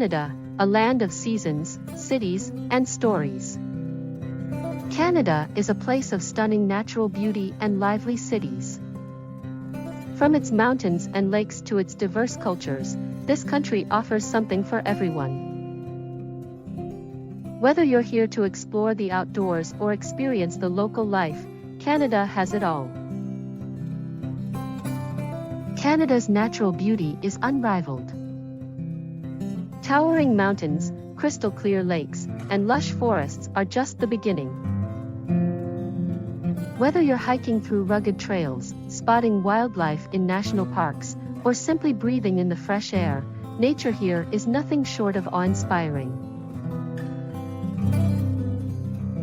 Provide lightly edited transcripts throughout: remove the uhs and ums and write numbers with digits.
Canada, a land of seasons, cities, and stories. Canada is a place of stunning natural beauty and lively cities. From its mountains and lakes to its diverse cultures, this country offers something for everyone. Whether you're here to explore the outdoors or experience the local life, Canada has it all. Canada's natural beauty is unrivaled. Towering mountains, crystal-clear lakes, and lush forests are just the beginning. Whether you're hiking through rugged trails, spotting wildlife in national parks, or simply breathing in the fresh air, nature here is nothing short of awe-inspiring.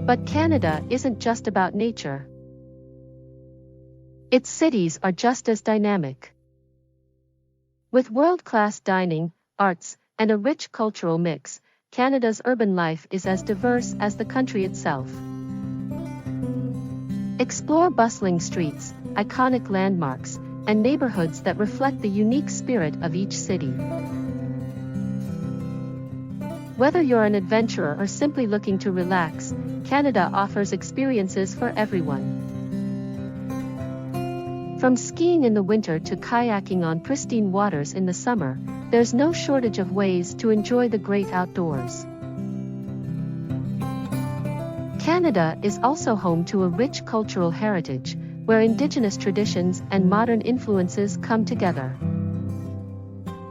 But Canada isn't just about nature. Its cities are just as dynamic. With world-class dining, arts, and a rich cultural mix, Canada's urban life is as diverse as the country itself. Explore bustling streets, iconic landmarks, and neighborhoods that reflect the unique spirit of each city. Whether you're an adventurer or simply looking to relax, Canada offers experiences for everyone. From skiing in the winter to kayaking on pristine waters in the summer, there's no shortage of ways to enjoy the great outdoors. Canada is also home to a rich cultural heritage, where Indigenous traditions and modern influences come together.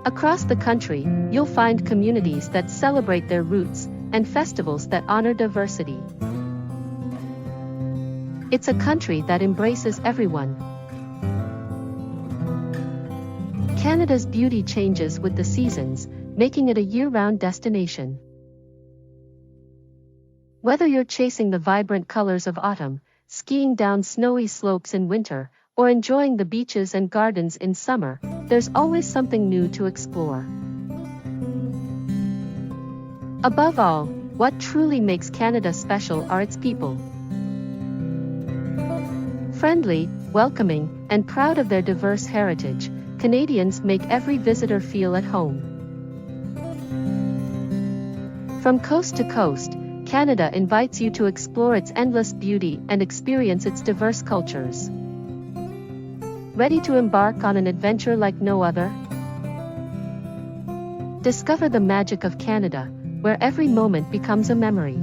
Across the country, you'll find communities that celebrate their roots and festivals that honor diversity. It's a country that embraces everyone. Canada's beauty changes with the seasons, making it a year-round destination. Whether you're chasing the vibrant colors of autumn, skiing down snowy slopes in winter, or enjoying the beaches and gardens in summer, there's always something new to explore. Above all, what truly makes Canada special are its people. Friendly, welcoming, and proud of their diverse heritage, Canadians make every visitor feel at home. From coast to coast, Canada invites you to explore its endless beauty and experience its diverse cultures. Ready to embark on an adventure like no other? Discover the magic of Canada, where every moment becomes a memory.